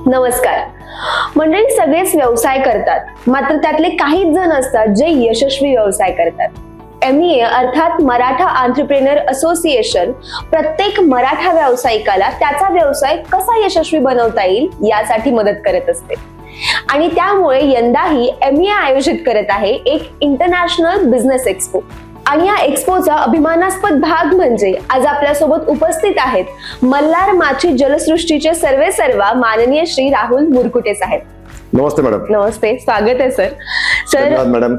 नमस्कार मंडळी. सगळेच व्यवसाय करतात, मात्र त्यातले काहीच जण असतात जे यशस्वी व्यवसाय करतात. MEA अर्थात मराठा एंटरप्रेन्योर असोसिएशन प्रत्येक मराठा व्यावसायिकाला त्याचा व्यवसाय कसा यशस्वी बनवता येईल यासाठी मदत करत असते. आणि त्यामुळे यंदाही MEA आयोजित करत आहे एक इंटरनॅशनल बिझनेस एक्सपो. आणि या एक्सपोचा अभिमानास्पद भाग म्हणजे आज आपल्यासोबत उपस्थित आहेत मल्हार माची जलसृष्टीचे सर्वेसर्वा माननीय श्री राहुल मुरकुटे साहेब. नमस्ते मॅडम. नमस्ते, स्वागत आहे सर. सर मॅडम,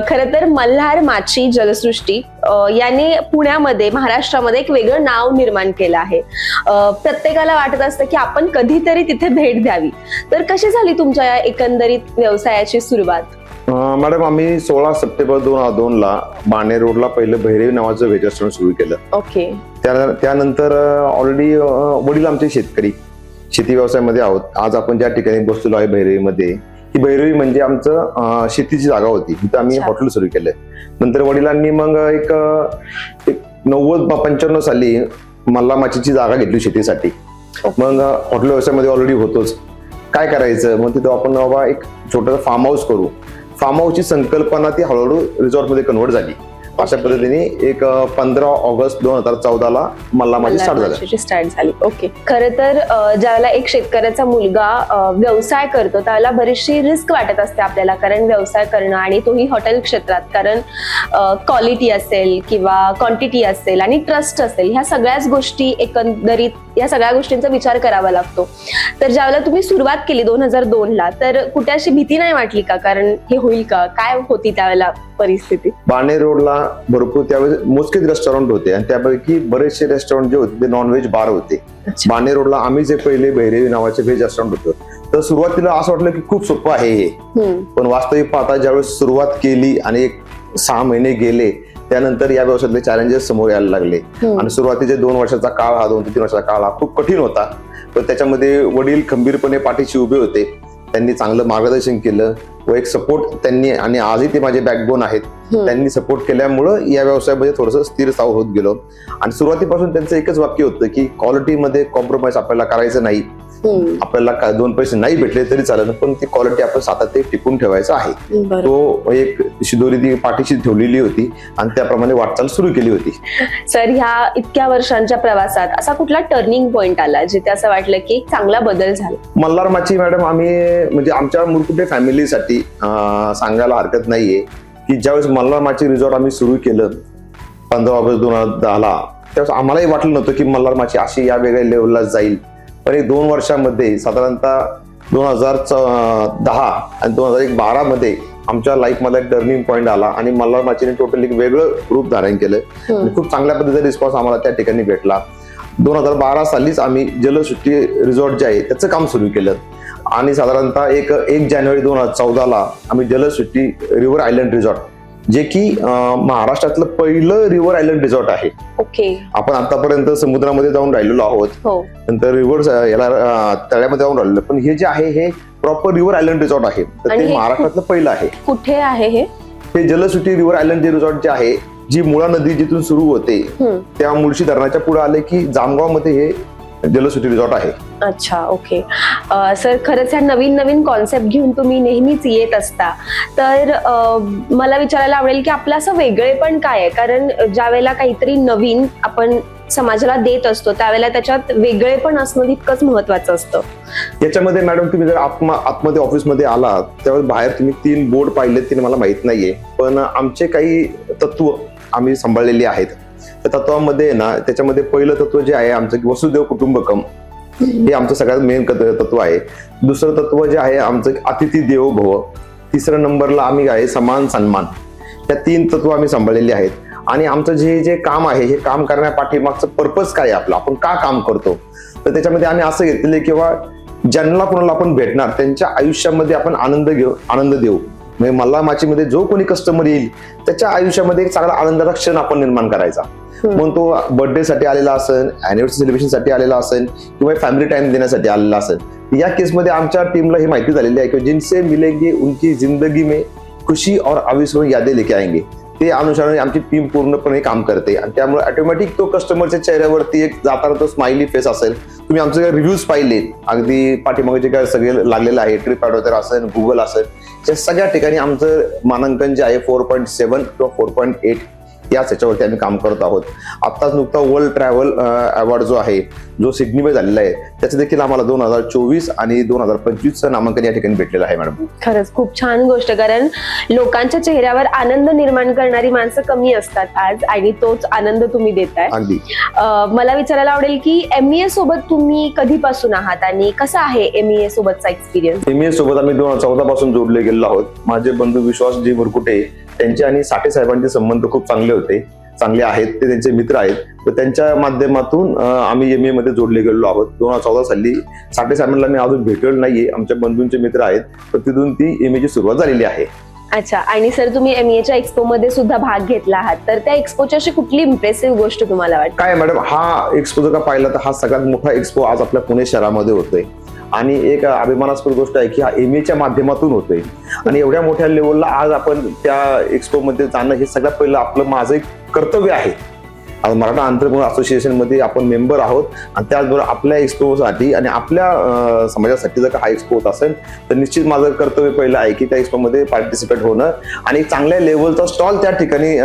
खरं तर मल्हार माची जलसृष्टी याने पुण्यामध्ये महाराष्ट्रामध्ये एक वेगळं नाव निर्माण केलं आहे. प्रत्येकाला वाटत असतं की आपण कधीतरी तिथे भेट द्यावी. तर कशी झाली तुमच्या या एकंदरीत व्यवसायाची सुरुवात? मॅडम, आम्ही 16 सप्टेंबर 2002 ला बाणे रोडला पहिलं भैरवी नावाचं व्हेज रेस्टॉरंट सुरू केलं. ओके. त्यानंतर ऑलरेडी वडील आमचे शेती व्यवसायामध्ये आहोत. आज आपण ज्या ठिकाणी बसलेलो आहे भैरवीमध्ये, ही भैरवी म्हणजे आमचं शेतीची जागा होती. तिथं आम्ही हॉटेल सुरू केलं. नंतर वडिलांनी मग एक 90-95 साली मल्हार माचीची जागा घेतली शेतीसाठी. मग हॉटेल व्यवसायामध्ये ऑलरेडी होतोच, काय करायचं, मग तिथं आपण बाबा एक छोटं फार्म हाऊस करू. फार्म हाऊसची संकल्पना ती हळूहळू रिसॉर्टमध्ये कन्वर्ट झाली. अशा पद्धतीने एक 15 ऑगस्ट 2014 ला मल्हार माची स्टार्ट झाली. ओके. खरं तर ज्यावेळेला एक शेतकऱ्याचा मुलगा व्यवसाय करतो त्याला बरीचशी रिस्क वाटत असते आपल्याला, कारण व्यवसाय करणं आणि तोही हॉटेल क्षेत्रात, कारण क्वालिटी असेल किंवा क्वांटिटी असेल आणि ट्रस्ट असेल, ह्या सगळ्याच गोष्टी एकंदरीत या सगळ्या गोष्टींचा विचार करावा लागतो. तर ज्यावेळेला तुम्ही सुरुवात केली 2002 ला, तर कुठे अशी भीती नाही वाटली का? कारण हे होईल का, काय होती त्यावेळेला परिस्थिती? बाणे रोडला भरपूर त्यावेळेस मोजकेच रेस्टॉरंट होते आणि त्यापैकी बरेचसे रेस्टॉरंट जे होते ते नॉनव्हेज बार होते. बाणे रोडला आम्ही जे पहिले भैरवी नावाचे व्हेज रेस्टॉरंट होतो, तर सुरुवातीला असं वाटलं की खूप सोपं आहे हे, पण वास्तविक पाहता ज्यावेळेस सुरुवात केली आणि 6 महिने गेले, त्यानंतर या व्यवसायातले चॅलेंजेस समोर यायला लागले. आणि सुरुवातीचे 2 वर्षाचा काळ, हा 2 ते 3 वर्षाचा काळ हा खूप कठीण होता. पण त्याच्यामध्ये वडील खंबीरपणे पाठीशी उभे होते. त्यांनी चांगलं मार्गदर्शन केलं व एक सपोर्ट त्यांनी, आणि आजही ते माझे बॅकबोन आहेत, त्यांनी सपोर्ट केल्यामुळं या व्यवसायामध्ये थोडंसं स्थिर स्थावर होत गेलो. आणि सुरुवातीपासून त्यांचं एकच वाक्य होतं की क्वालिटीमध्ये कॉम्प्रोमाइज आपल्याला करायचं नाही. आपल्याला 2 पैसे नाही भेटले तरी चालेल, पण ती क्वालिटी आपण सातत्य टिकून ठेवायचं आहे. तो एक शिदोरी ती पाठीशी ठेवलेली होती आणि त्याप्रमाणे वाटचाल सुरू केली होती. सर, ह्या इतक्या वर्षांच्या प्रवासात असा कुठला टर्निंग पॉइंट आला जिथे असं वाटलं की एक चांगला बदल झाला? मल्हार माची मॅडम, आम्ही म्हणजे आमच्या मुरकुटे फॅमिलीसाठी सांगायला हरकत नाहीये की ज्यावेळेस मल्हार माची रिसॉर्ट आम्ही सुरू केलं 15 ऑगस्ट 2010 ला, त्यावेळेस आम्हालाही वाटलं नव्हतं की मल्हार माची अशी या वेगळ्या लेवलला जाईल. पण 2 वर्षामध्ये साधारणतः 2010 आणि 2012 मध्ये आमच्या लाईफ मध्ये टर्निंग पॉइंट आला आणि मल्हार माचीने टोटल एक वेगळं रूप धारण केलं. खूप चांगल्या पद्धतीचा रिस्पॉन्स आम्हाला त्या ठिकाणी भेटला. 2012 सालीच आम्ही जलसृष्टी रिसॉर्ट जे आहे त्याचं काम सुरू केलं आणि साधारणतः 1 जानेवारी 2014 ला आम्ही जलसृष्टी रिव्हर आयलंड रिसॉर्ट, जे की महाराष्ट्रातलं पहिलं रिव्हर आयलंड रिसॉर्ट आहे. ओके. आपण आतापर्यंत समुद्रामध्ये जाऊन राहिलेलो आहोत, नंतर रिव्हर याला तळ्यामध्ये जाऊन राहिलो, पण हे जे आहे हे प्रॉपर रिव्हर आयलंड रिसॉर्ट आहे. तर ते महाराष्ट्रातलं पहिलं आहे. कुठे आहे हे जलसृष्टी रिव्हर आयलंड जे रिसॉर्ट जे आहे, जी मुळा नदी जिथून सुरू होते त्या मुळशी धरणाच्या पुढे आले की जामगाव मध्ये हे जलसृष्टी रिसॉर्ट आहे. अच्छा, ओके. सर, खरंच ह्या नवीन कॉन्सेप्ट घेऊन तुम्ही नेहमीच येत असता, तर मला विचारायला आवडेल की आपलं असं वेगळेपण काय आहे? कारण ज्या वेळेला काहीतरी नवीन आपण समाजाला देत असतो त्यावेळेला त्याच्यात वेगळेपण असणं तितकंच महत्वाचं असतं. याच्यामध्ये मॅडम, तुम्ही जर आतमध्ये ऑफिसमध्ये आलात त्यावेळेस बाहेर तुम्ही 3 बोर्ड पाहिले, ते मला माहित नाहीये, पण आमचे काही तत्व आम्ही सांभाळलेली आहेत. त्या तत्वामध्ये ना, त्याच्यामध्ये पहिलं तत्व जे आहे आमचं की वसुदैव कुटुंबकम, हे आमचं सगळ्यात मेन तत्व आहे. दुसरं तत्व जे आहे आमचं अतिथी देवो भव. तिसरं नंबरला आम्ही आहे समान सन्मान. या 3 तत्व आम्ही सांभाळलेली आहेत. आणि आमचं जे काम आहे, हे काम करण्यापाठीमागचं पर्पज काय आहे आपलं, आपण का काम करतो, तर त्याच्यामध्ये आम्ही असं घेतलेलं आहे किंवा ज्यांना कोणाला आपण भेटणार त्यांच्या आयुष्यामध्ये आपण आनंद देऊ. म्हणजे मल्हार माचीमध्ये जो कोणी कस्टमर येईल त्याच्या आयुष्यामध्ये एक चांगला आनंदाचा क्षण आपण निर्माण करायचा. मग तो बर्थडे साठी आलेला असेल, अॅनिव्हर्सरी सेलिब्रेशन साठी आलेला असेल किंवा फॅमिली टाइम देण्यासाठी आलेला असेल. या केसमध्ये आमच्या टीमला ही माहिती झालेली आहे की जिनसे मिलेंगे उनकी जिंदगी में खुशी और अविस्मरणीय यादें लेके आएंगे. ते अनुषंगाने आमची टीम पूर्णपणे काम करते आणि त्यामुळे ऑटोमॅटिक तो कस्टमरच्या चेहऱ्यावरती एक जाताना तो स्माइली फेस असेल. तुम्ही आमचे रिव्ह्यूज पाहिले अगदी पाठीमागे जे काय सगळे लागलेलं आहे, ट्रिप ॲडवायझर असेल, गुगल असेल, या सगळ्या ठिकाणी आमचं मानांकन जे आहे 4.7 किंवा 4.8 याच याच्यावरती आम्ही काम करत आहोत. आत्ताच नुकता वर्ल्ड ट्रॅव्हल अवॉर्ड जो आहे, जो सिडनीमध्ये झालेला आहे, त्याचं देखील आम्हाला 2024 आणि 2025चं नामांकन या ठिकाणी भेटलेलं आहे मॅडम. खरंच खूप छान गोष्ट, कारण लोकांच्या चेहऱ्यावर आनंद निर्माण करणारी माणसं कमी असतात आज, आणि तोच आनंद तुम्ही देताय. अगदी. मला विचारायला आवडेल की MEA सोबत तुम्ही कधीपासून आहात आणि कसा आहे MEA सोबतचा एक्सपिरियन्स? MEA सोबत आम्ही 2014 पासून जोडले गेलेलो आहोत. माझे बंधू विश्वासजी मुरकुटे त्यांचे आणि साठे साहेबांचे संबंध खूप चांगले आहेत. ते त्यांचे मित्र आहेत. तर त्यांच्या माध्यमातून आम्ही MEA मध्ये जोडले गेलेलो आहोत. 2014 साली साठे साहेबांना मी अजून भेटलेलो नाहीये, आमच्या बंधूंचे मित्र आहेत. तर तिथून ती MEA ची सुरुवात झालेली आहे. अच्छा, आणि सर तुम्ही MEAच्या एक्सपो मध्ये सुद्धा भाग घेतला आहात, तर त्या एक्सपोची अशी कुठली इम्प्रेसिव्ह गोष्ट तुम्हाला वाटते? काय मॅडम, हा एक्सपो जर का पाहिला तर हा सगळ्यात मोठा एक्सपो आज आपल्या पुणे शहरामध्ये होतोय आणि एक अभिमानास्पद गोष्ट आहे की हा MEAच्या माध्यमातून होतोय आणि एवढ्या मोठ्या लेवलला आज आपण त्या एक्सपो मध्ये जाणं हे सगळ्यात पहिलं आपलं माझं एक कर्तव्य आहे. आज मराठा एंटरप्रेन्योर असोसिएशन मध्ये आपण मेंबर आहोत आणि त्याचबरोबर आपल्या एक्सपोसाठी आणि आपल्या समाजासाठी जर का हा एक्सपो होत असेल तर निश्चित माझं कर्तव्य पहिलं आहे की त्या एक्सपो मध्ये पार्टिसिपेट होणं आणि चांगल्या लेवलचा स्टॉल त्या ठिकाणी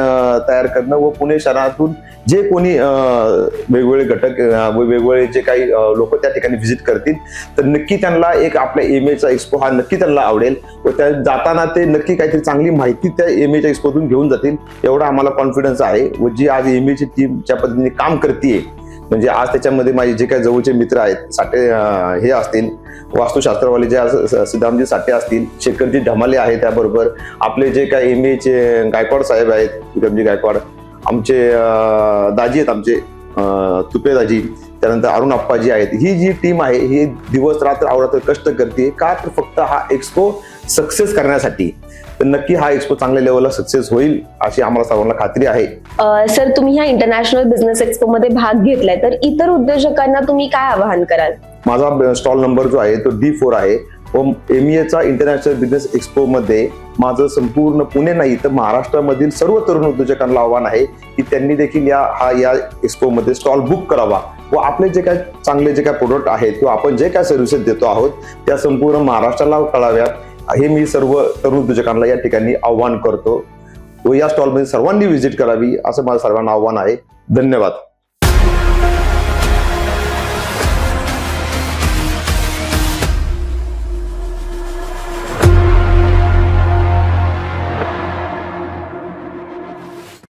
तयार करणं व पुणे शहरातून जे कोणी वेगवेगळे घटक वेगवेगळे जे काही लोक त्या ठिकाणी व्हिजिट करतील तर नक्की त्यांना एक आपल्या MEAचा एक्सपो हा नक्की त्यांना आवडेल व त्या जाताना ते नक्की काहीतरी चांगली माहिती त्या MEAच्या एक्सपोतून घेऊन जातील एवढा आम्हाला कॉन्फिडन्स आहे. व जी आज MEAची टीम ज्या पद्धतीने काम करते, म्हणजे आज त्याच्यामध्ये माझे जे काही जवळचे मित्र आहेत, साठे हे असतील, वास्तुशास्त्रवाले जे सिद्धांतजी साठे असतील, शेखरजी ढमाले आहे, त्याबरोबर आपले जे काही MEAचे गायकवाड साहेब आहेत, विक्रमजी गायकवाड, आमचे दाजी आहेत, आमचे तुपे दाजी, त्यानंतर अरुण अप्पाजी आहेत. ही जी टीम आहे ही दिवस रात्र अहोरात्र कष्ट करते का, तर फक्त हा एक्सपो सक्सेस करण्यासाठी. तर नक्की हा एक्सपो चांगल्या लेवलला सक्सेस होईल अशी आम्हाला सर्वांना खात्री आहे. सर तुम्ही ह्या इंटरनॅशनल बिझनेस एक्सपो मध्ये भाग घेतलाय, तर इतर उद्योजकांना तुम्ही काय आवाहन कराल? माझा स्टॉल नंबर जो आहे तो D4 आहे व MEAचा इंटरनॅशनल बिझनेस एक्सपो मध्ये माझं संपूर्ण पुणे नाही तर महाराष्ट्रामधील सर्व तरुण उद्योजकांना आव्हान आहे की त्यांनी देखील या एक्सपो मध्ये स्टॉल बुक करावा व आपले जे काय चांगले जे काय प्रोडक्ट आहेत किंवा आपण जे काय सर्व्हिसेस देतो आहोत त्या संपूर्ण महाराष्ट्राला कळाव्यात हे मी सर्व तरुण उद्योजकांना या ठिकाणी आव्हान करतो व या स्टॉलमध्ये सर्वांनी व्हिजिट करावी असं माझं सर्वांना आव्हान आहे. धन्यवाद.